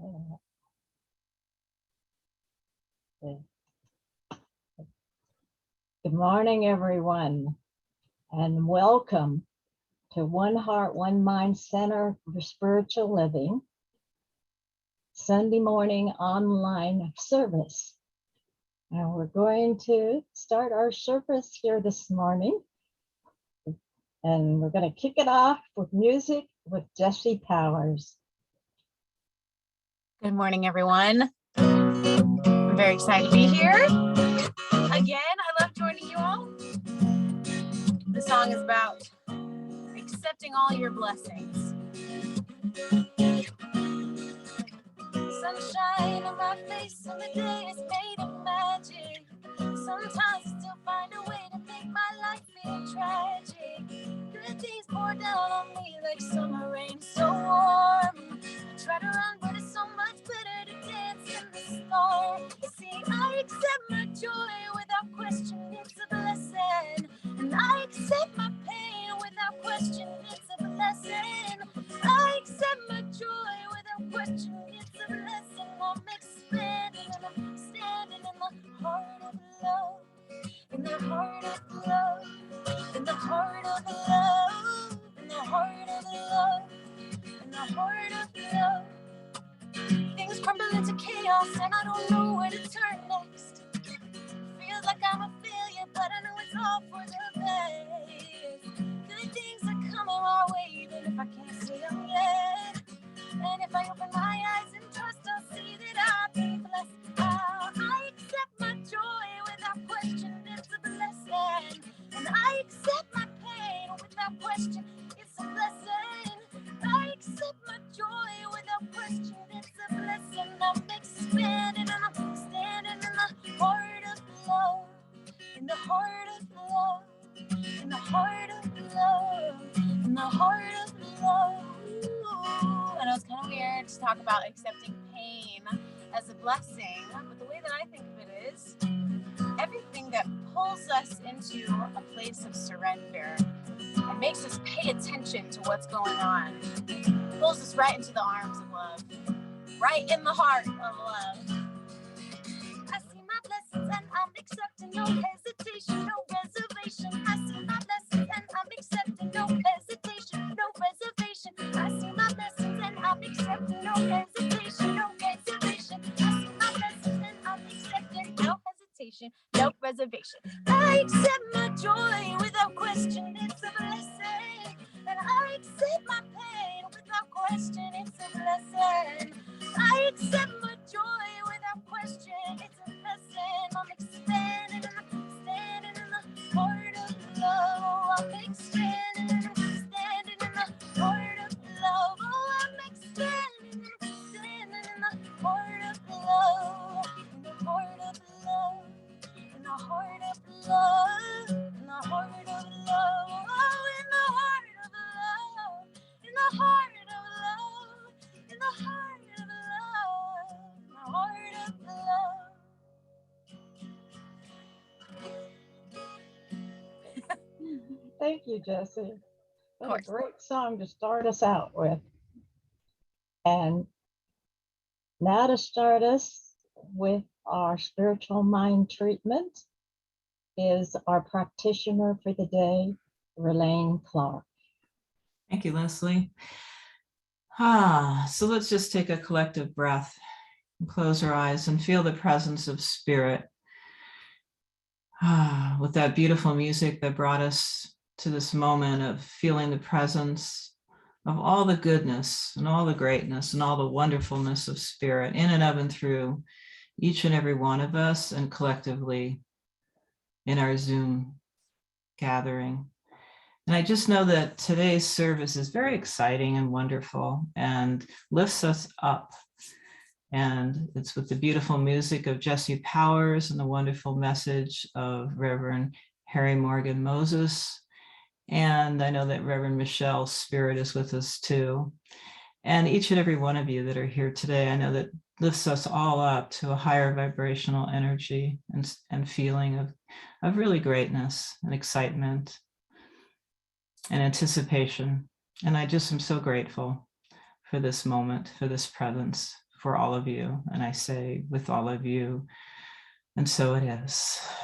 Good morning, everyone, and welcome to One Heart, One Mind Center for Spiritual Living, Sunday morning online service. And we're going to start our service here this morning. And we're going to kick it off with music with Jesse Powers. Good morning, everyone. I'm very excited to be here. Again, I love joining you all. The song is about accepting all your blessings. Sunshine on my face and the day is made of magic. Sometimes I still find a way to make my life feel tragic. Good things pour down on me like summer rain, so warm. I try to run, but it's so much better to dance in the storm. You see, I accept my joy without question, it's a blessing. And I accept my pain without question, it's a blessing. I accept my joy without question, it's a blessing. I'm expanding and I'm standing in the heart of love. In the heart of love. In the heart of love. In the heart of love. In the heart of love. Things crumble into chaos and I don't know where to turn next. Feels like I'm a failure, but I know it's all for the best. Good things are coming our way, even if I can't see them yet. And if I open my eyes and trust, I'll see that I've been blessed. I accept my joy without question, it's a blessing. And I accept my pain without question, it's a blessing. I accept my joy without question, it's a blessing. I'm expanding and I'm standing in the heart of love. In the heart of love. In the heart of love. In the heart of love. I know it's kind of weird to talk about accepting pain as a blessing, but the way that I think of it is everything that pulls us into a place of surrender and makes us pay attention to what's going on, pulls us right into the arms of love, right in the heart of love. I see my blessings and I'm accepting, no hesitation, no reservation. I see my blessings and I'm accepting, no hesitation, no reservation. I see my blessings and I'm accepting, no hesitation, no reservation. I see my blessings and I'm accepting, no hesitation, no reservation. I accept my joy without question, it's a blessing. And I accept my pain without question, it's a blessing. I accept my joy without question, it's a blessing. I'm expanding and I'm standing in the heart of love. I'm expanding and I'm standing in the heart of love. Oh, I'm expanding and I'm standing in the heart of love. In the heart of love. In the heart of love. In the heart of love. Oh, in the heart of love. In the heart of love. In the heart of love. In the heart of love. Thank you, Jesse. What a great song to start us out with. And now to start us with our spiritual mind treatment is our practitioner for the day, Ralane Clarke. Thank you, Leslie. So let's just take a collective breath and close our eyes and feel the presence of spirit. With that beautiful music that brought us to this moment of feeling the presence of all the goodness and all the greatness and all the wonderfulness of spirit in and of and through each and every one of us and collectively in our Zoom gathering. And I just know that today's service is very exciting and wonderful and lifts us up. And it's with the beautiful music of Jesse Powers and the wonderful message of Reverend Harry Morgan Moses. And I know that Reverend Michelle's spirit is with us too. And each and every one of you that are here today, I know that lifts us all up to a higher vibrational energy and feeling of really greatness and excitement and anticipation. And I just am so grateful for this moment, for this presence, for all of you. And I say with all of you. And so it is.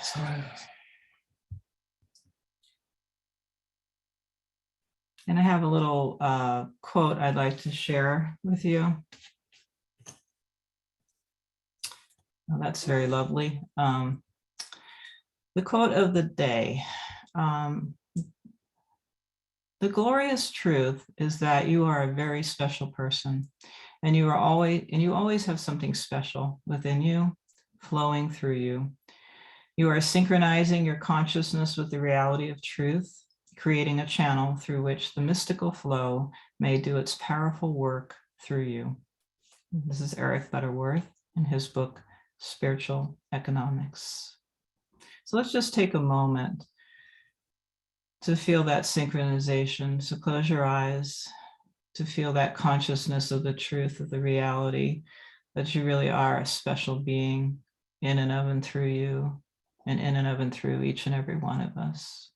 So it is. And I have a little quote I'd like to share with you. Oh, that's very lovely. The quote of the day. The glorious truth is that you are a very special person, and you always have something special within you, flowing through you. You are synchronizing your consciousness with the reality of truth, creating a channel through which the mystical flow may do its powerful work through you. This is Eric Butterworth in his book, Spiritual Economics. So let's just take a moment to feel that synchronization. So close your eyes to feel that consciousness of the truth of the reality that you really are a special being in and of and through you, and in and of and through each and every one of us.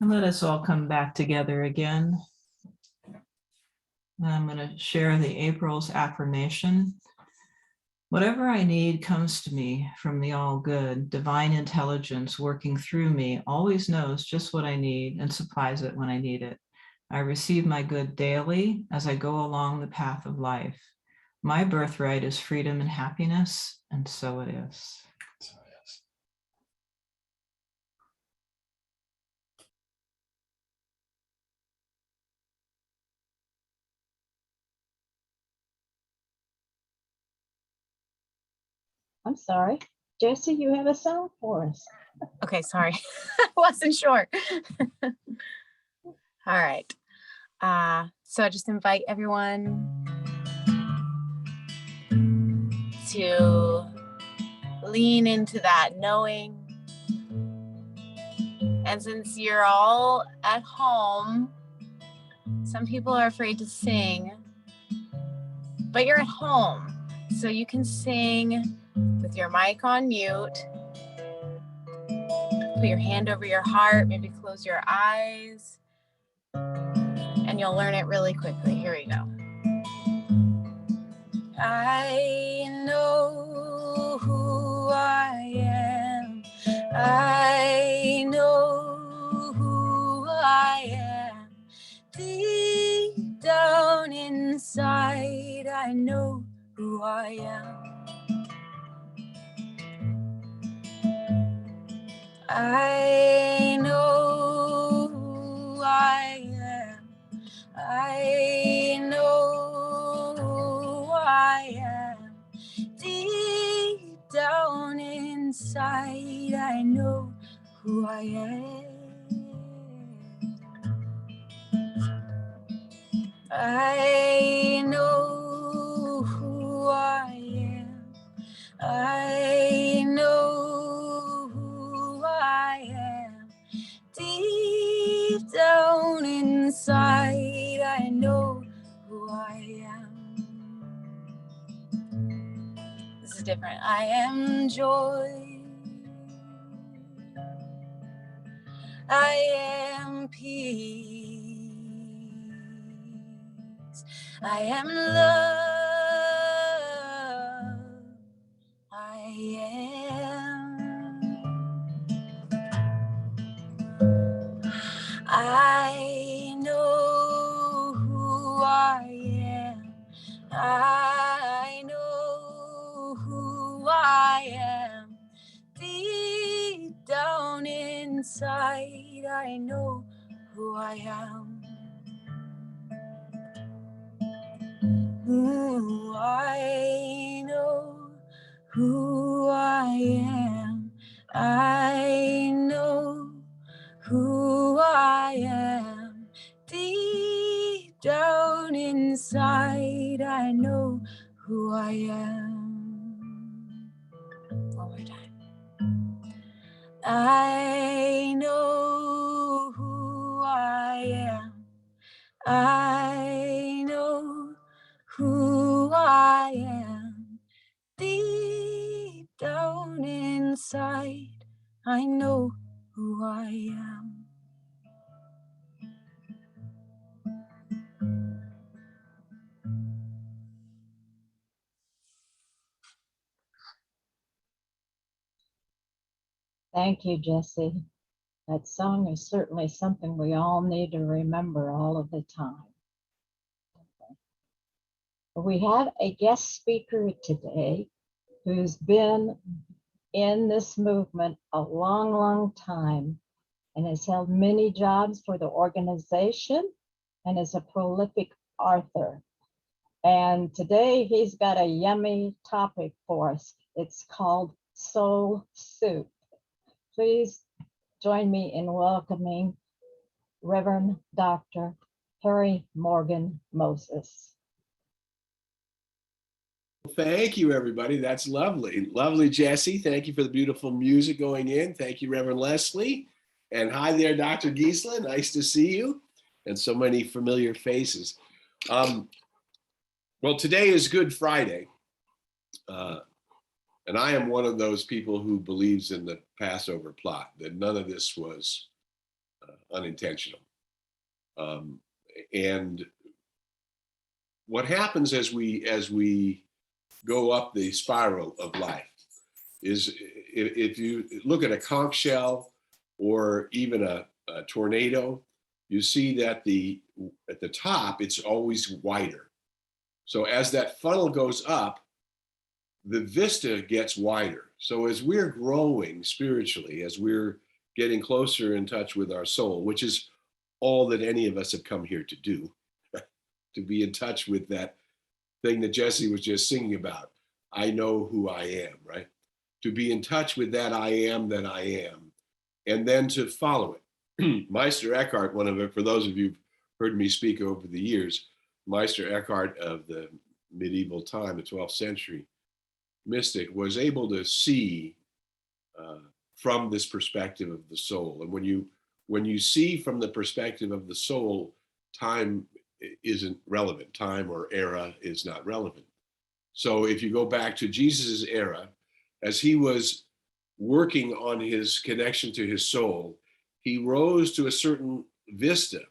And let us all come back together again. I'm going to share the April's affirmation. Whatever I need comes to me from the all good. Divine intelligence working through me always knows just what I need and supplies it when I need it. I receive my good daily as I go along the path of life. My birthright is freedom and happiness, and so it is. I'm sorry. Jesse, you have a song for us. Okay, sorry. I wasn't sure. All right. So I just invite everyone to lean into that knowing. And since you're all at home, some people are afraid to sing, but you're at home, so you can sing with your mic on mute. Put your hand over your heart, maybe close your eyes, and you'll learn it really quickly. Here we go. I know who I am. I know who I am. Deep down inside, I know who I am. I know who I am. I know who I am. Deep down inside, I know who I am. I know who I am. I know who I am. Deep down inside, I know who I am. This is different. I am joy. I am peace. I am love. I am. I know who I am. I know who I am. Deep down inside, I know who I am. Ooh, I know who I am. I know who I am. Deep down inside, I know who I am. One more time. I know who I am. I know who I am. Deep down inside, I know who I am. Thank you, Jesse. That song is certainly something we all need to remember all of the time. We have a guest speaker today who's been in this movement a long, long time and has held many jobs for the organization and is a prolific author. And today he's got a yummy topic for us. It's called Soul Soup. Please join me in welcoming Reverend Dr. Harry Morgan Moses. Thank you, everybody. That's lovely. Lovely, Jesse. Thank you for the beautiful music going in. Thank you, Reverend Leslie. And hi there, Dr. Giesla. Nice to see you. And so many familiar faces. Well, today is Good Friday. And I am one of those people who believes in the Passover plot, that none of this was unintentional. And what happens as we go up the spiral of life is if you look at a conch shell or even a tornado, you see that at the top, it's always wider. So as that funnel goes up, the vista gets wider. So as we're growing spiritually, as we're getting closer in touch with our soul, which is all that any of us have come here to do, to be in touch with that thing that Jesse was just singing about. I know who I am, right? To be in touch with that I am that I am, and then to follow it. Meister Eckhart, for those of you who've heard me speak over the years, Meister Eckhart of the medieval time, the 12th century mystic, was able to see from this perspective of the soul. And when you see from the perspective of the soul, time isn't relevant. Time or era is not relevant. So if you go back to Jesus's era, as he was working on his connection to his soul, he rose to a certain vista.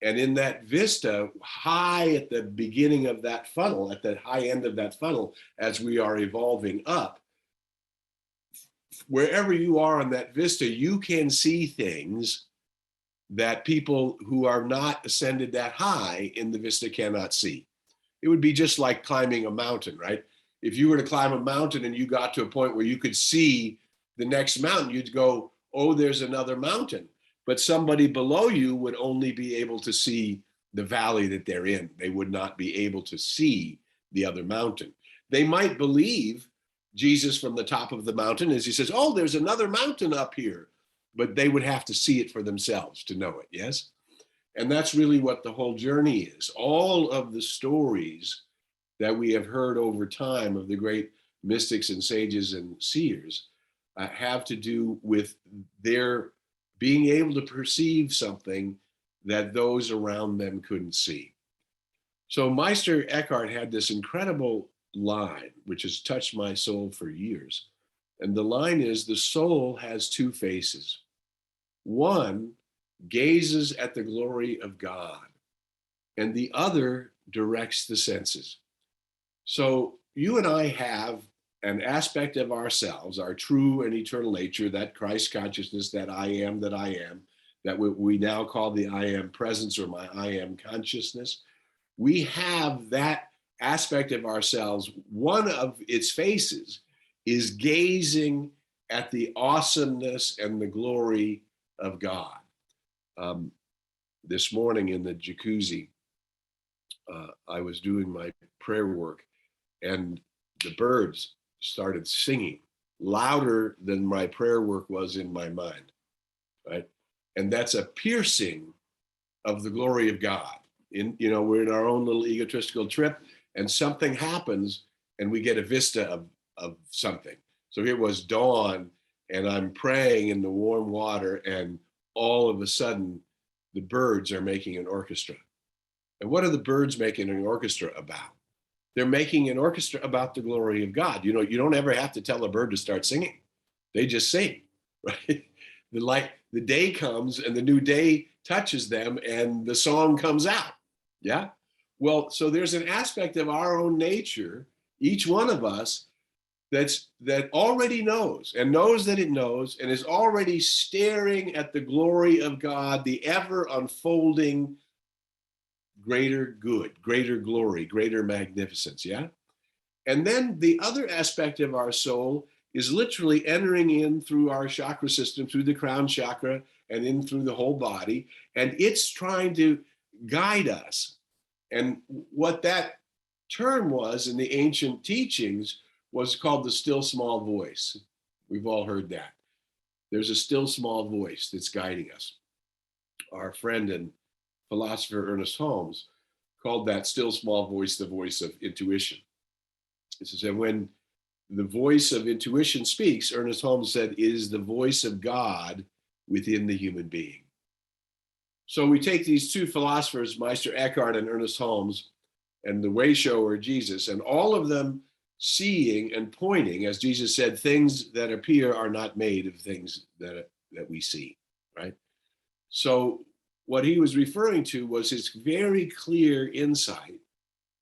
And in that vista, high at the beginning of that funnel, at the high end of that funnel, as we are evolving up, wherever you are on that vista, you can see things that people who are not ascended that high in the vista cannot see. It would be just like climbing a mountain, right? If you were to climb a mountain and you got to a point where you could see the next mountain, you'd go, oh, there's another mountain. But somebody below you would only be able to see the valley that they're in. They would not be able to see the other mountain. They might believe Jesus from the top of the mountain as he says, oh, there's another mountain up here. But they would have to see it for themselves to know it, yes? And that's really what the whole journey is. All of the stories that we have heard over time of the great mystics and sages and seers have to do with their being able to perceive something that those around them couldn't see. So Meister Eckhart had this incredible line, which has touched my soul for years. And the line is, the soul has two faces. One gazes at the glory of God, and the other directs the senses. So you and I have an aspect of ourselves, our true and eternal nature, that Christ consciousness, that I am, that we now call the I am presence or my I am consciousness. We have that aspect of ourselves. One of its faces is gazing at the awesomeness and the glory of God. This morning in the jacuzzi, I was doing my prayer work, and the birds started singing louder than my prayer work was in my mind, right? And that's a piercing of the glory of God. We're in our own little egotistical trip, and something happens, and we get a vista of something. So here was dawn, and I'm praying in the warm water, and all of a sudden, the birds are making an orchestra. And what are the birds making an orchestra about? They're making an orchestra about the glory of God. You don't ever have to tell a bird to start singing. They just sing, right? The day comes and the new day touches them and the song comes out. Yeah. Well, so there's an aspect of our own nature, each one of us, that already knows and knows that it knows and is already staring at the glory of God, the ever unfolding greater good, greater glory, greater magnificence. Yeah. And then the other aspect of our soul is literally entering in through our chakra system, through the crown chakra, and in through the whole body. And it's trying to guide us. And what that term was in the ancient teachings was called the still small voice. We've all heard that. There's a still small voice that's guiding us. Our friend and philosopher Ernest Holmes called that still small voice the voice of intuition. This is when the voice of intuition speaks, Ernest Holmes said, it is the voice of God within the human being. So we take these two philosophers, Meister Eckhart and Ernest Holmes, and the way shower Jesus, and all of them seeing and pointing, as Jesus said, things that appear are not made of things that we see, right? So what he was referring to was his very clear insight,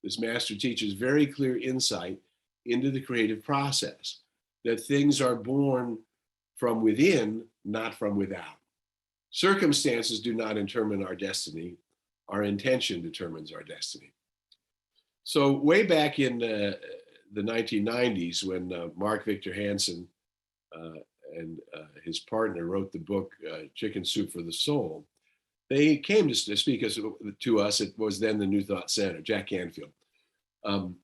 this master teacher's very clear insight into the creative process, that things are born from within, not from without. Circumstances do not determine our destiny. Our intention determines our destiny. So way back in the 1990s, when Mark Victor Hansen and his partner wrote the book, Chicken Soup for the Soul, they came to speak to us. It was then the New Thought Center, Jack Canfield. And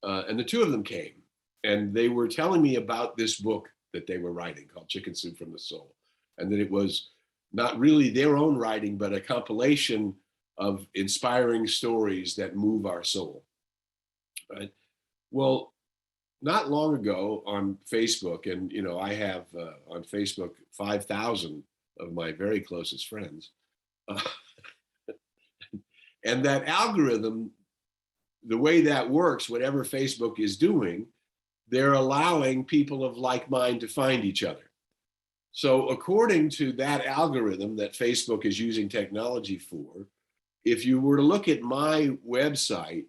the two of them came, and they were telling me about this book that they were writing called Chicken Soup from the Soul, and that it was not really their own writing, but a compilation of inspiring stories that move our soul, right? Well, not long ago on Facebook, and I have on Facebook 5,000 of my very closest friends, and that algorithm, the way that works, whatever Facebook is doing, they're allowing people of like mind to find each other. So according to that algorithm that Facebook is using technology for, if you were to look at my website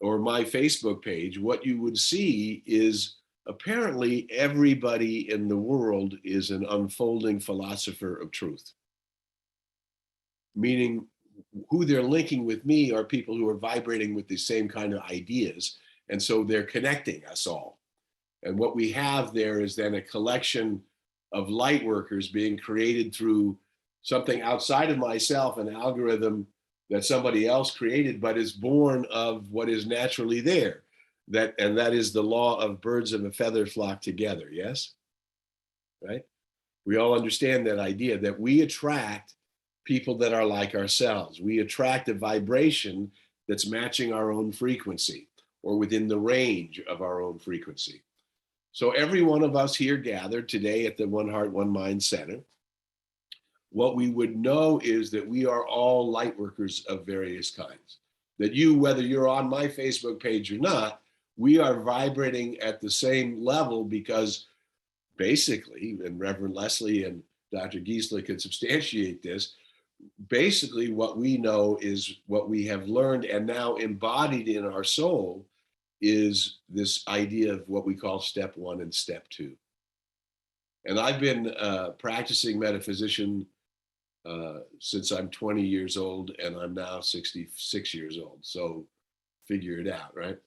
or my Facebook page, what you would see is apparently everybody in the world is an unfolding philosopher of truth. Meaning who they're linking with me are people who are vibrating with the same kind of ideas. And so they're connecting us all. And what we have there is then a collection of light workers being created through something outside of myself, an algorithm that somebody else created, but is born of what is naturally there. And that is the law of birds of a feather flock together, yes? Right? We all understand that idea that we attract people that are like ourselves. We attract a vibration that's matching our own frequency or within the range of our own frequency. So every one of us here gathered today at the One Heart, One Mind Center, what we would know is that we are all light workers of various kinds. That you, whether you're on my Facebook page or not, we are vibrating at the same level because basically, and Reverend Leslie and Dr. Giesler can substantiate this, basically what we know is what we have learned and now embodied in our soul is this idea of what we call step one and step two. And I've been practicing metaphysician since I'm 20 years old, and I'm now 66 years old. So figure it out, right?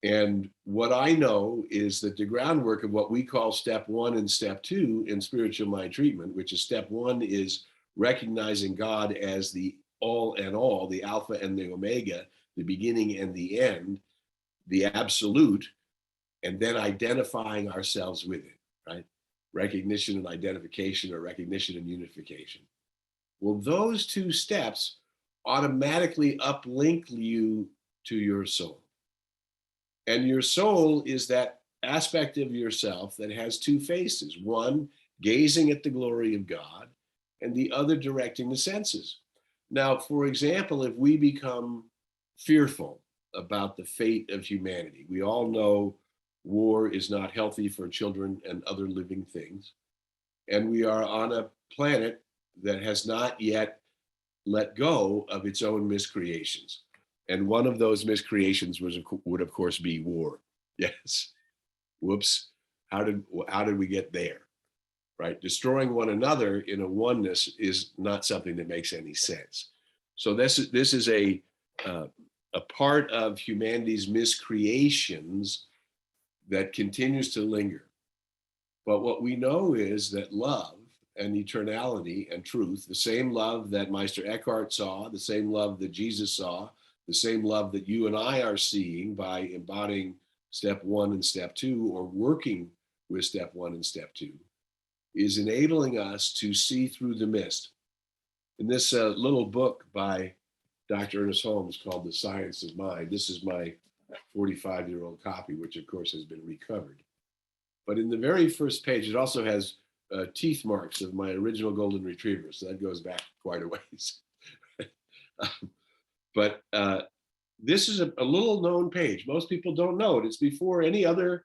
And what I know is that the groundwork of what we call step one and step two in spiritual mind treatment, which is step one is recognizing God as the all and all, the Alpha and the Omega, the beginning and the end, the absolute, and then identifying ourselves with it, right? Recognition and identification, or recognition and unification. Well, those two steps automatically uplink you to your soul. And your soul is that aspect of yourself that has two faces, one gazing at the glory of God, and the other directing the senses. Now, for example, if we become fearful about the fate of humanity, we all know war is not healthy for children and other living things. And we are on a planet that has not yet let go of its own miscreations. And one of those miscreations would of course be war. Yes. Whoops. How did we get there? Right? Destroying one another in a oneness is not something that makes any sense. So this is a part of humanity's miscreations that continues to linger. But what we know is that love and eternality and truth, the same love that Meister Eckhart saw, the same love that Jesus saw, the same love that you and I are seeing by embodying step 1 and step 2, or working with step 1 and step 2, is enabling us to see through the mist. In this little book by Dr. Ernest Holmes called The Science of Mind, this is my 45-year-old copy, which of course has been recovered. But in the very first page, it also has teeth marks of my original golden retriever. So that goes back quite a ways. But this is a little known page. Most people don't know it. It's before any other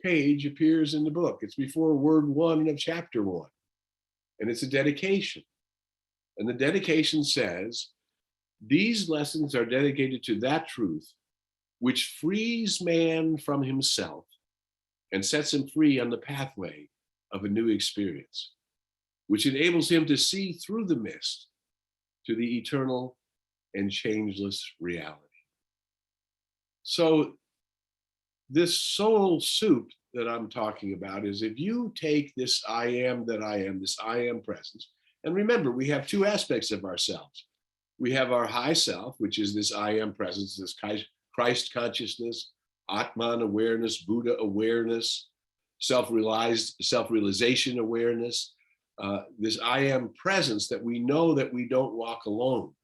page appears in the book. It's before word 1 of chapter 1. And it's a dedication. And the dedication says, these lessons are dedicated to that truth which frees man from himself and sets him free on the pathway of a new experience, which enables him to see through the mist to the eternal and changeless reality. So this soul soup that I'm talking about is, if you take this I am that I am, this I am presence, and remember, we have two aspects of ourselves. We have our high self, which is this I am presence, this Christ consciousness, Atman awareness, Buddha awareness, self-realization awareness, this I am presence that we know that we don't walk alone,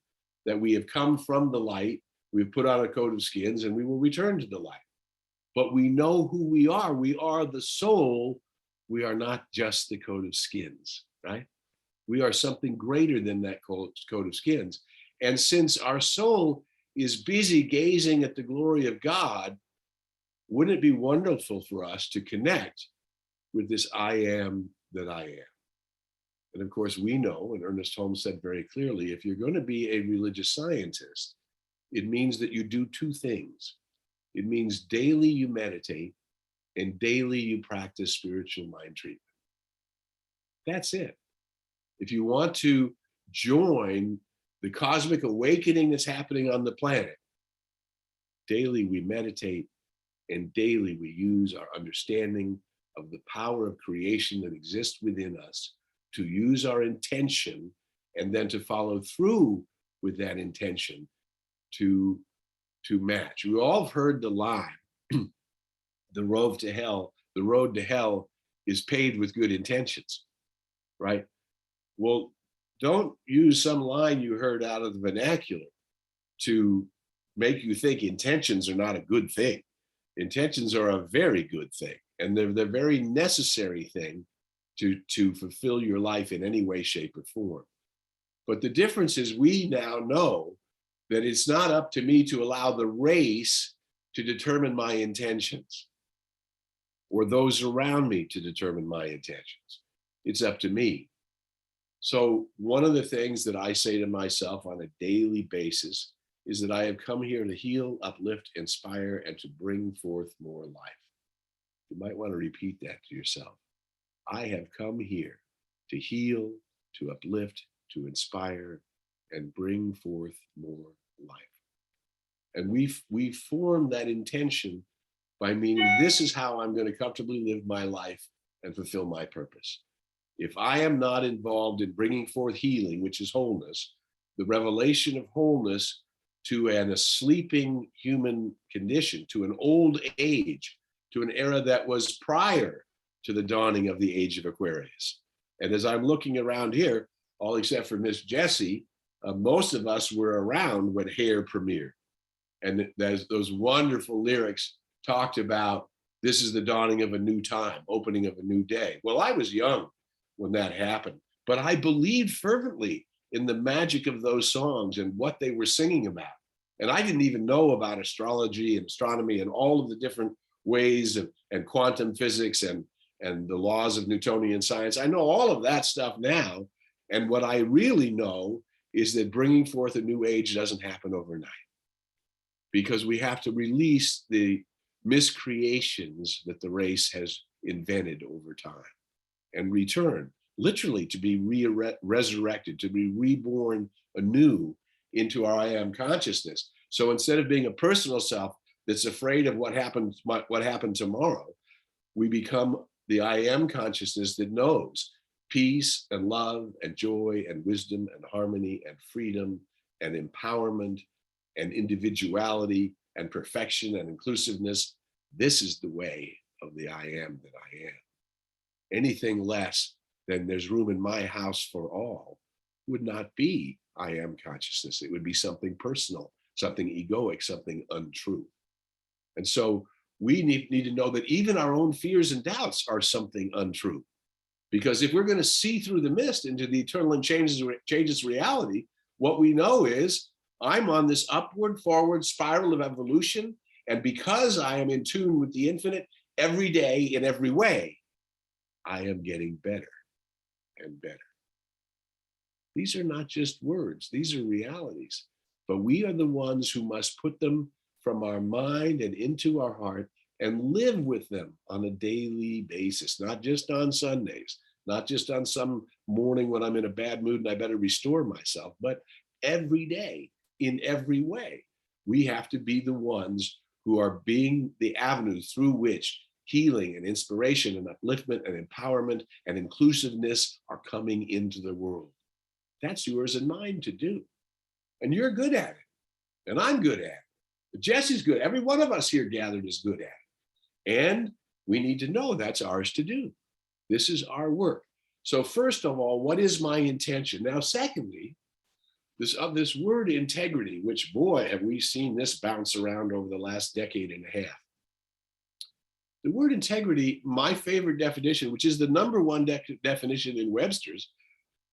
that we have come from the light, we've put on a coat of skins, and we will return to the light. But we know who we are. We are the soul. We are not just the coat of skins, right? We are something greater than that coat of skins. And since our soul is busy gazing at the glory of God, wouldn't it be wonderful for us to connect with this I am that I am? And of course, we know, and Ernest Holmes said very clearly, if you're going to be a religious scientist, it means that you do two things. It means daily you meditate and daily you practice spiritual mind treatment. That's it. If you want to join the cosmic awakening that's happening on the planet, daily we meditate and daily we use our understanding of the power of creation that exists within us to use our intention and then to follow through with that intention to match. We all have heard the line, the road to hell is paved with good intentions, right? Well, don't use some line you heard out of the vernacular to make you think intentions are not a good thing. Intentions are a very good thing, and they're the very necessary thing to fulfill your life in any way, shape, or form. But the difference is, we now know that it's not up to me to allow the race to determine my intentions, or those around me to determine my intentions. It's up to me. So one of the things that I say to myself on a daily basis is that I have come here to heal, uplift, inspire, and to bring forth more life. You might want to repeat that to yourself. I have come here to heal, to uplift, to inspire, and bring forth more life. And we form that intention by meaning, this is how I'm going to comfortably live my life and fulfill my purpose. If I am not involved in bringing forth healing, which is wholeness, the revelation of wholeness to a sleeping human condition, to an old age, to an era that was prior to the dawning of the age of Aquarius. And as I'm looking around here, all except for Miss Jessie, most of us were around when Hair premiered. And those wonderful lyrics talked about, this is the dawning of a new time, opening of a new day. Well, I was young when that happened, but I believed fervently in the magic of those songs and what they were singing about. And I didn't even know about astrology and astronomy and all of the different ways of, and quantum physics and the laws of Newtonian science. I know all of that stuff now. And what I really know is that bringing forth a new age doesn't happen overnight, because we have to release the miscreations that the race has invented over time and return, literally to be resurrected, to be reborn anew into our I am consciousness. So instead of being a personal self that's afraid of what happened tomorrow, we become the I am consciousness that knows peace and love and joy and wisdom and harmony and freedom and empowerment and individuality and perfection and inclusiveness. This is the way of the I am that I am. Anything less than there's room in my house for all would not be I am consciousness. It would be something personal, something egoic, something untrue. And so we need to know that even our own fears and doubts are something untrue. Because if we're going to see through the mist into the eternal and changes reality, what we know is I'm on this upward, forward spiral of evolution. And because I am in tune with the infinite every day in every way, I am getting better and better. These are not just words, these are realities. But we are the ones who must put them from our mind and into our heart and live with them on a daily basis, not just on Sundays, not just on some morning when I'm in a bad mood and I better restore myself, but every day, in every way. We have to be the ones who are being the avenues through which healing and inspiration and upliftment and empowerment and inclusiveness are coming into the world. That's yours and mine to do. And you're good at it. And I'm good at it. Jesse's good. Every one of us here gathered is good at it. And we need to know that's ours to do. This is our work. So first of all, what is my intention? Now, secondly, this word integrity, which, boy, have we seen this bounce around over the last decade and a half. The word integrity, my favorite definition, which is the number one definition in Webster's,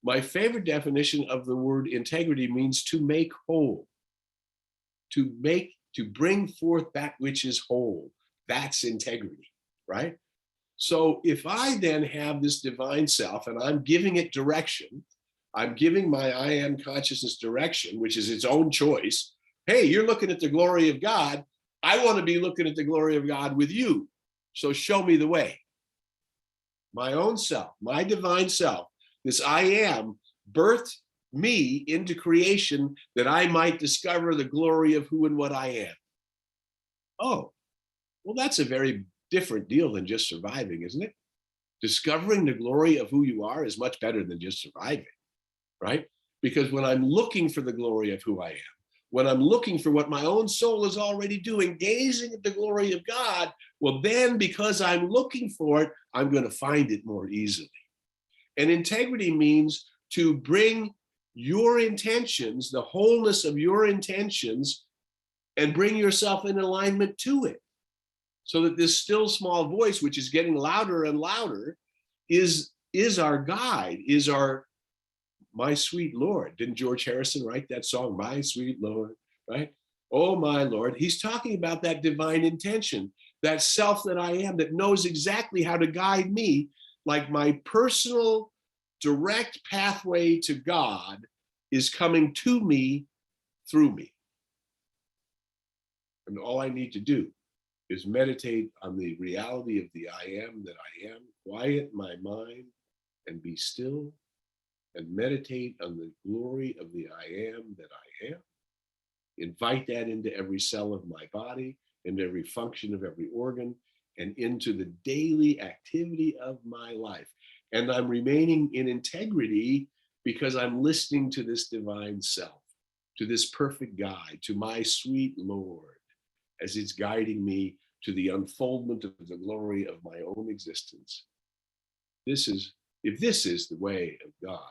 my favorite definition of the word integrity means to make whole, to bring forth that which is whole. That's integrity, right? So if I then have this divine self and I'm giving it direction, I'm giving my I am consciousness direction, which is its own choice. Hey, you're looking at the glory of God. I want to be looking at the glory of God with you. So show me the way. My own self, my divine self, this I am, birthed me into creation that I might discover the glory of who and what I am. Oh, well, that's a very different deal than just surviving, isn't it? Discovering the glory of who you are is much better than just surviving, right? Because when I'm looking for the glory of who I am, when I'm looking for what my own soul is already doing, gazing at the glory of God, well, then because I'm looking for it, I'm going to find it more easily. And integrity means to bring your intentions, the wholeness of your intentions, and bring yourself in alignment to it. So that this still small voice, which is getting louder and louder, is our guide, is our my sweet Lord. Didn't George Harrison write that song, My Sweet Lord, right? Oh, my Lord. He's talking about that divine intention, that self that I am that knows exactly how to guide me, like my personal direct pathway to God is coming to me through me. And all I need to do is meditate on the reality of the I am that I am, quiet my mind and be still, and meditate on the glory of the I am that I am. Invite that into every cell of my body, into every function of every organ, and into the daily activity of my life. And I'm remaining in integrity because I'm listening to this divine self, to this perfect guide, to my sweet Lord, as it's guiding me to the unfoldment of the glory of my own existence. If this is the way of God,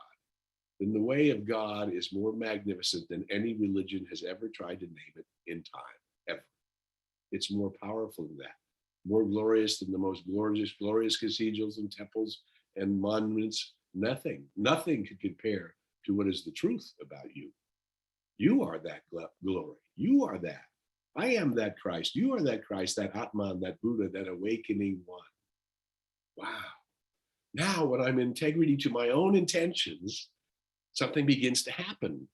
then the way of God is more magnificent than any religion has ever tried to name it in time, ever. It's more powerful than that, more glorious than the most glorious cathedrals and temples and monuments. Nothing could compare to what is the truth about you. You are that glory. You are that. I am that Christ. You are that Christ, that Atman, that Buddha, that awakening one. Wow. Now, when I'm in integrity to my own intentions, something begins to happen.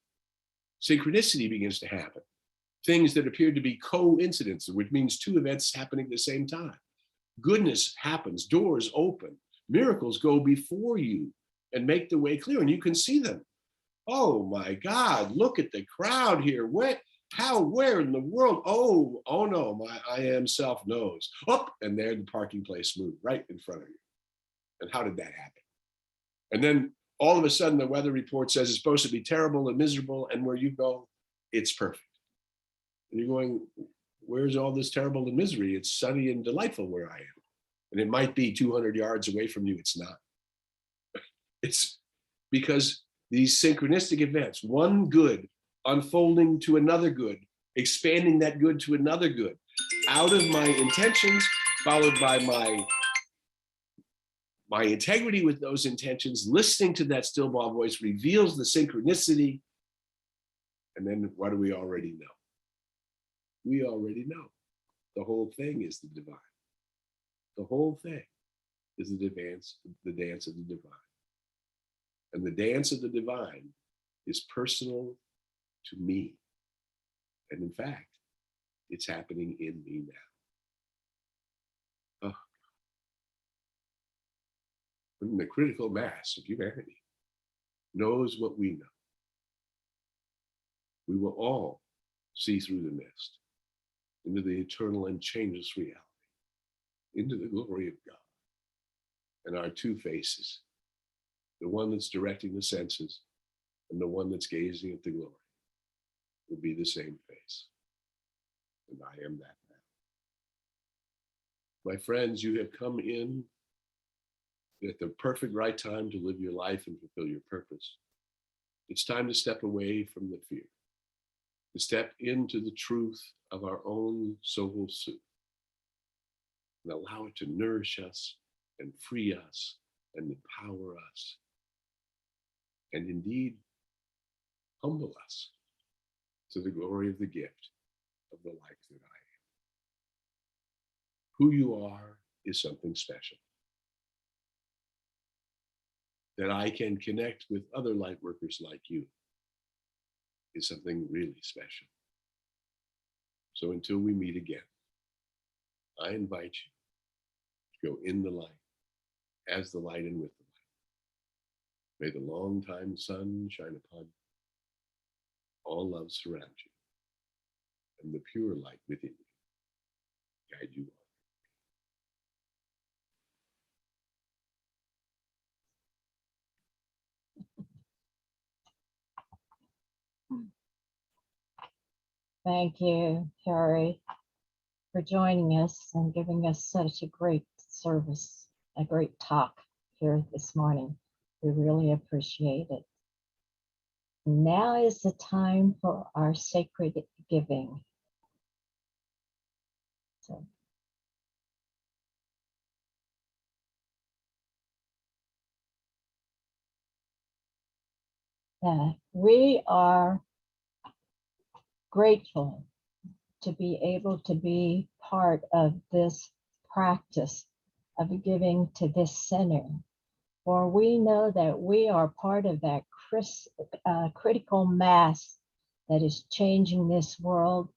Synchronicity begins to happen. Things that appear to be coincidence, which means two events happening at the same time. Goodness happens, doors open, miracles go before you and make the way clear, and you can see them. Oh my God, look at the crowd here. What? How? Where in the world? Oh no, my I am self knows. Oh, and there the parking place moved right in front of you. And how did that happen? And then all of a sudden the weather report says it's supposed to be terrible and miserable, and where you go, it's perfect. And you're going, where's all this terrible and misery? It's sunny and delightful where I am. And it might be 200 yards away from you. It's not. It's because these synchronistic events, one good unfolding to another good, expanding that good to another good, out of my intentions, followed by my integrity with those intentions, listening to that still small voice reveals the synchronicity. And then what do we already know? We already know. The whole thing is the divine. The whole thing is the dance of the divine. And the dance of the divine is personal to me. And in fact, it's happening in me now. Oh. When the critical mass of humanity knows what we know, we will all see through the mist into the eternal and changeless reality, into the glory of God. And our two faces, the one that's directing the senses and the one that's gazing at the glory, will be the same face. And I am that now. My friends, you have come in at the perfect right time to live your life and fulfill your purpose. It's time to step away from the fear, to step into the truth of our own soul soup and allow it to nourish us and free us and empower us and indeed humble us to the glory of the gift of the life that I am. Who you are is something special. That I can connect with other light workers like you is something really special. So until we meet again, I invite you to go in the light, as the light and with the light. May the long-time sun shine upon you. All love surround you, and the pure light within you guide you on. Thank you, Carrie, for joining us and giving us such a great service, a great talk here this morning. We really appreciate it. Now is the time for our sacred giving. So, we are grateful to be able to be part of this practice of giving to this center, for we know that we are part of that critical mass that is changing this world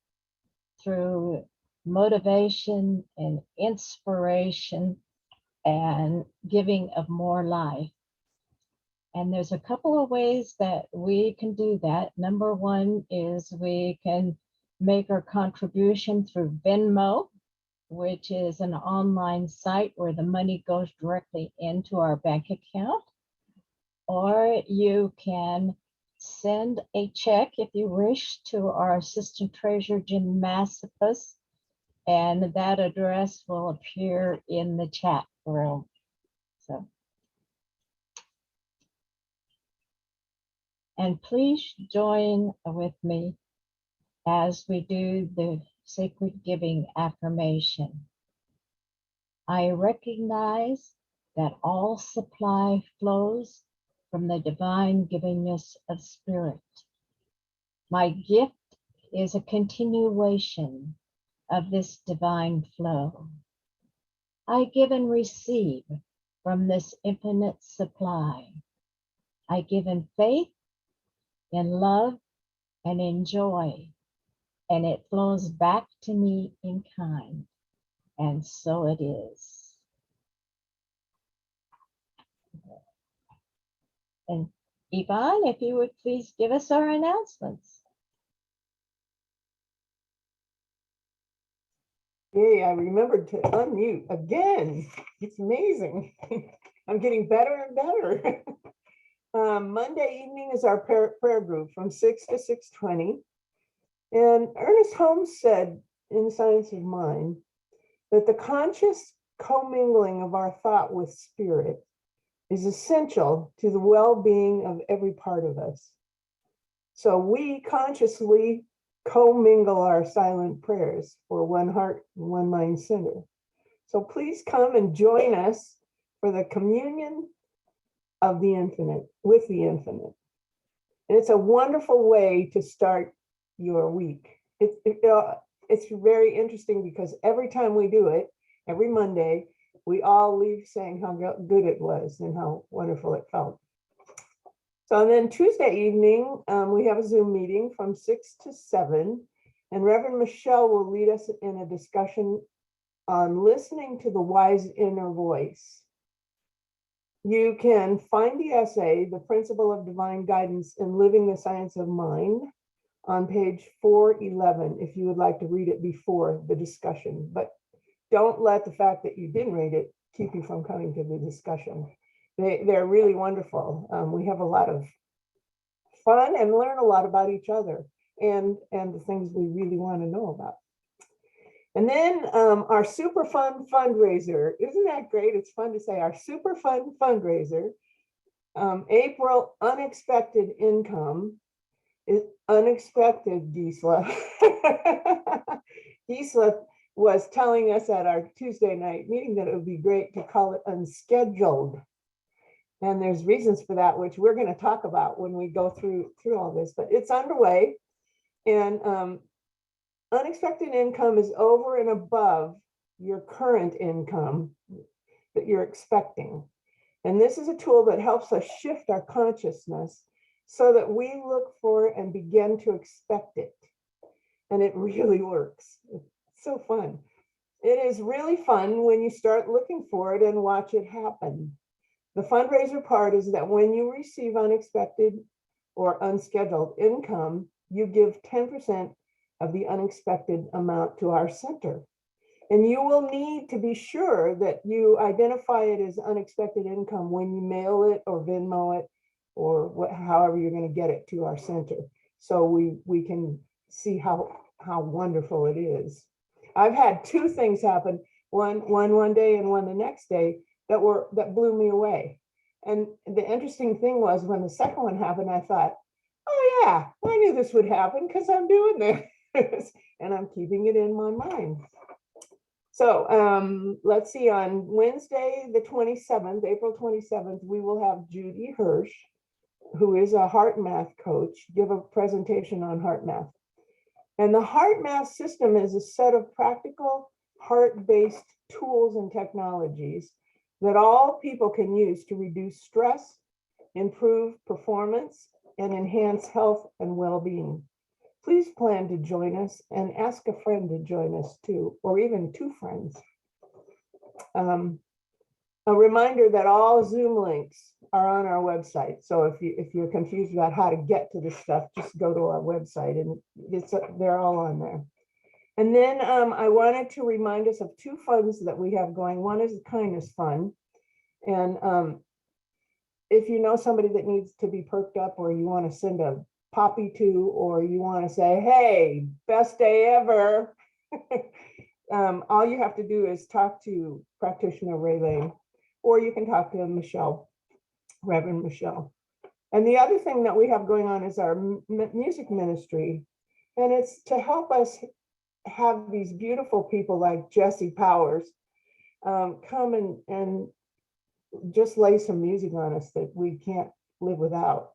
through motivation and inspiration and giving of more life. And there's a couple of ways that we can do that. Number one is we can make our contribution through Venmo, which is an online site where the money goes directly into our bank account. Or you can send a check if you wish to our Assistant Treasurer, Jim Massipus, and that address will appear in the chat room. So And please join with me as we do the sacred giving affirmation. I recognize that all supply flows from the divine givingness of spirit. My gift is a continuation of this divine flow. I give and receive from this infinite supply. I give in faith, in love, and in joy, and it flows back to me in kind. And so it is. And Yvonne, if you would please give us our announcements. Yay, I remembered to unmute again. It's amazing. I'm getting better and better. Monday evening is our prayer group from 6 to 6:20. And Ernest Holmes said in Science of Mind that the conscious commingling of our thought with spirit is essential to the well-being of every part of us. So we consciously commingle our silent prayers for one heart and one mind center. So please come and join us for the communion of the infinite, with the infinite. And it's a wonderful way to start your week. It's very interesting because every time we do it, every Monday, we all leave saying how good it was and how wonderful it felt. So then Tuesday evening, we have a Zoom meeting from 6 to 7, and Reverend Michelle will lead us in a discussion on listening to the wise inner voice. You can find the essay, The Principle of Divine Guidance in Living the Science of Mind, on page 411, if you would like to read it before the discussion. But don't let the fact that you didn't read it keep you from coming to the discussion. They're really wonderful. We have a lot of fun and learn a lot about each other and the things we really want to know about. And then our super fun fundraiser. Isn't that great? It's fun to say our super fun fundraiser. April unexpected income is unexpected, Gisela. Gisela was telling us at our Tuesday night meeting that it would be great to call it unscheduled. And there's reasons for that, which we're going to talk about when we go through all this, but it's underway. And unexpected income is over and above your current income that you're expecting. And this is a tool that helps us shift our consciousness so that we look for and begin to expect it. And it really works. It's so fun. It is really fun when you start looking for it and watch it happen. The fundraiser part is that when you receive unexpected or unscheduled income, you give 10% of the unexpected amount to our center. And you will need to be sure that you identify it as unexpected income when you mail it or Venmo it or however you're going to get it to our center. So we can see how wonderful it is. I've had two things happen, one day and one the next day, that blew me away. And the interesting thing was when the second one happened, I thought, oh yeah, I knew this would happen because I'm doing this and I'm keeping it in my mind. So let's see, on Wednesday, the 27th, April 27th, we will have Judy Hirsch, who is a heart math coach, give a presentation on heart math. And the heart math system is a set of practical heart-based tools and technologies that all people can use to reduce stress, improve performance, and enhance health and well-being. Please plan to join us and ask a friend to join us too, or even two friends. A reminder that all Zoom links are on our website. So if you're confused about how to get to this stuff, just go to our website and they're all on there. And then I wanted to remind us of two funds that we have going. One is the Kindness Fund. And if you know somebody that needs to be perked up, or you want to send a poppy to, or you want to say, hey, best day ever, all you have to do is talk to Practitioner Ralane, or you can talk to Michelle, Reverend Michelle. And the other thing that we have going on is our music ministry. And it's to help us have these beautiful people like Jesse Powers come and just lay some music on us that we can't live without.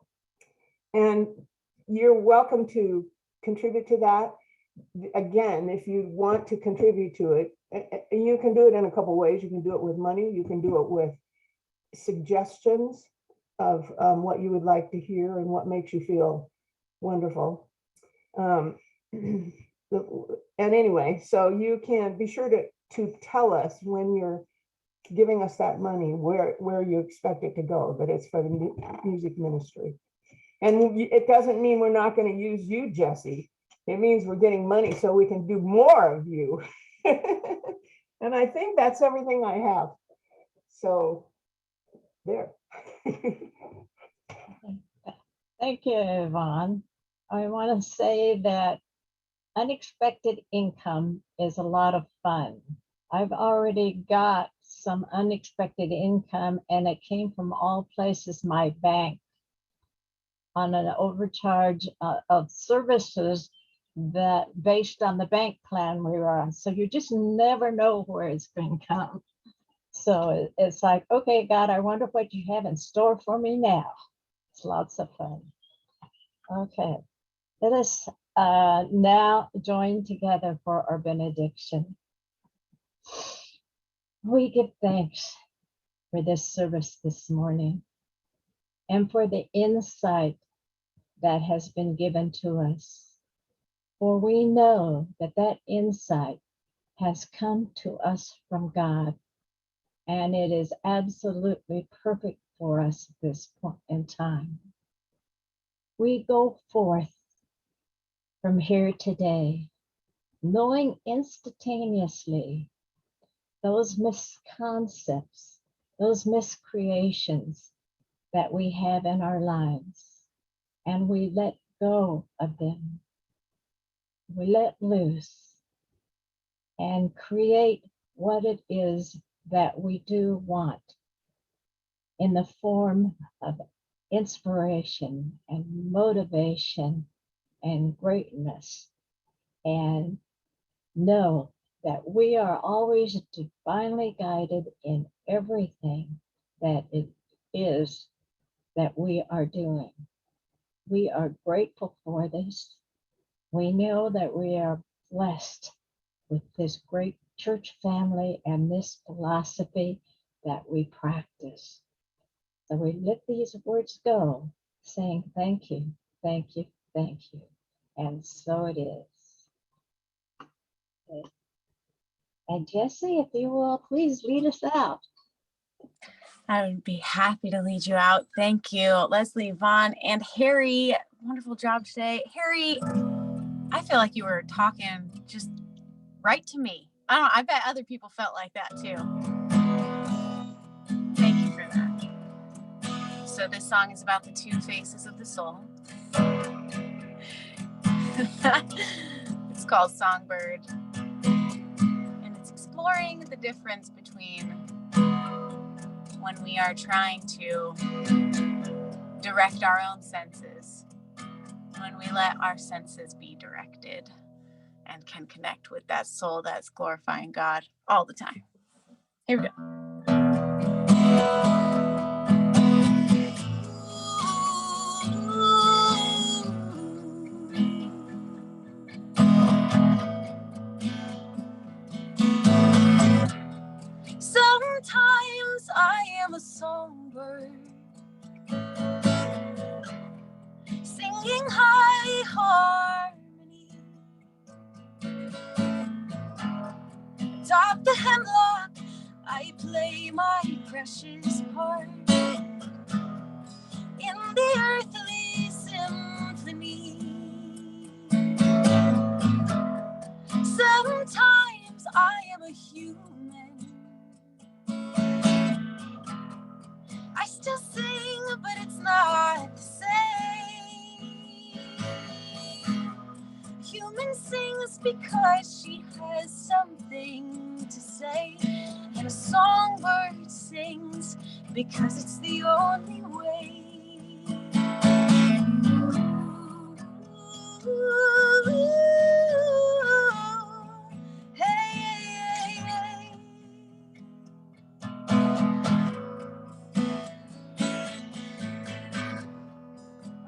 And you're welcome to contribute to that. Again, if you want to contribute to it, and you can do it in a couple ways. You can do it with money. You can do it with suggestions of what you would like to hear and what makes you feel wonderful. And anyway, so you can be sure to tell us when you're giving us that money, where you expect it to go, that it's for the music ministry. And it doesn't mean we're not going to use you, Jesse. It means we're getting money so we can do more of you. And I think that's everything I have. So there. Thank you, Yvonne. I want to say that unexpected income is a lot of fun. I've already got some unexpected income, and it came from all places, my bank, on an overcharge of services that based on the bank plan we were on. So you just never know where it's going to come. So it's like, okay, God, I wonder what you have in store for me now. It's lots of fun. Okay, let us now join together for our benediction. We give thanks for this service this morning and for the insight that has been given to us. For we know that that insight has come to us from God, and it is absolutely perfect for us at this point in time. We go forth from here today, knowing instantaneously those misconcepts, those miscreations that we have in our lives, and we let go of them. We let loose and create what it is that we do want in the form of inspiration and motivation and greatness, and know that we are always divinely guided in everything that it is that we are doing. We are grateful for this. We know that we are blessed with this great church family and this philosophy that we practice. So we let these words go, saying thank you, thank you, thank you. And so it is. Okay. And Jesse, if you will, please lead us out. I would be happy to lead you out. Thank you, Leslie, Yvonne, and Harry. Wonderful job today. Harry, I feel like you were talking just right to me. I don't know, I bet other people felt like that too. Thank you for that. So this song is about the two faces of the soul. It's called Songbird. And it's exploring the difference between when we are trying to direct our own senses, when we let our senses be directed and can connect with that soul that's glorifying God all the time. Here we go. Sometimes I am a songbird, singing high harmony atop the hemlock. I play my precious part in the earthly symphony. Sometimes I am a human, I still sing, but it's not the same. Human sings because she has something to say, and a songbird sings because it's the only way. Hey.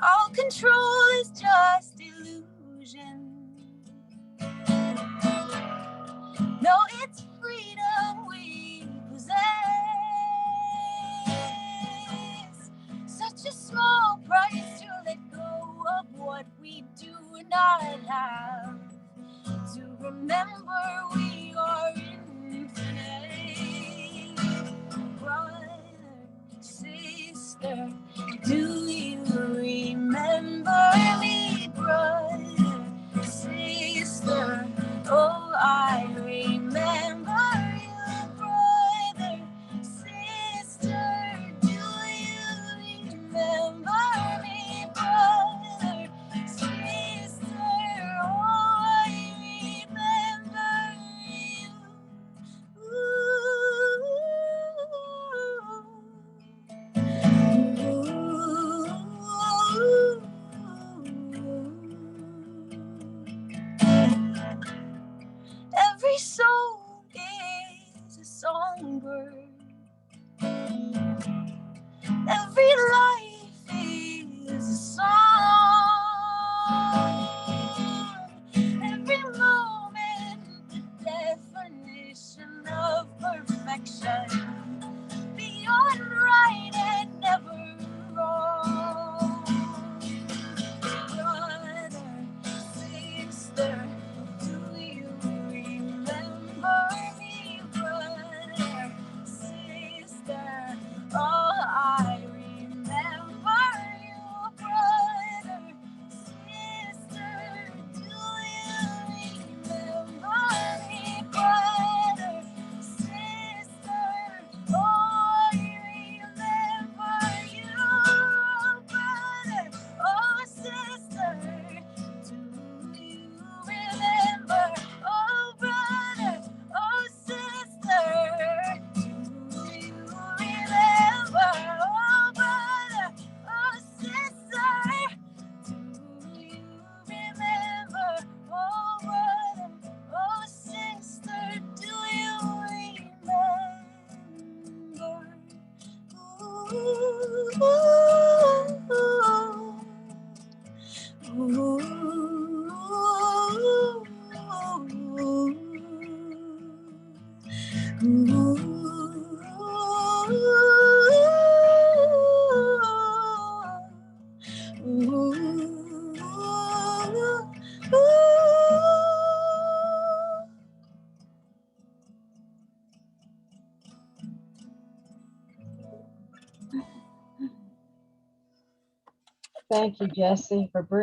All control is just illusion. No, it's freedom we possess. Such a small price to let go of what we do not have. To remember we are infinite. Brother, sister, do you remember me? Brother, sister, oh, I remember you. Brother, sister, do you remember me? Brother, sister, oh, I remember you. Every soul is a songbird. Every life is a song. Every moment, the definition of perfection. Beyond right and never wrong. Brother, sister, do you remember me? Brother, sister, oh, I remember you. Brother, sister, do you remember me? Brother, sister, oh, I remember you. Brother, oh, sister, do you remember? Oh, brother, oh, sister, do you remember? Oh, brother, oh, sister, do you remember? Oh, brother, oh, sister, do you remember? Thank you, Jesse, for bringing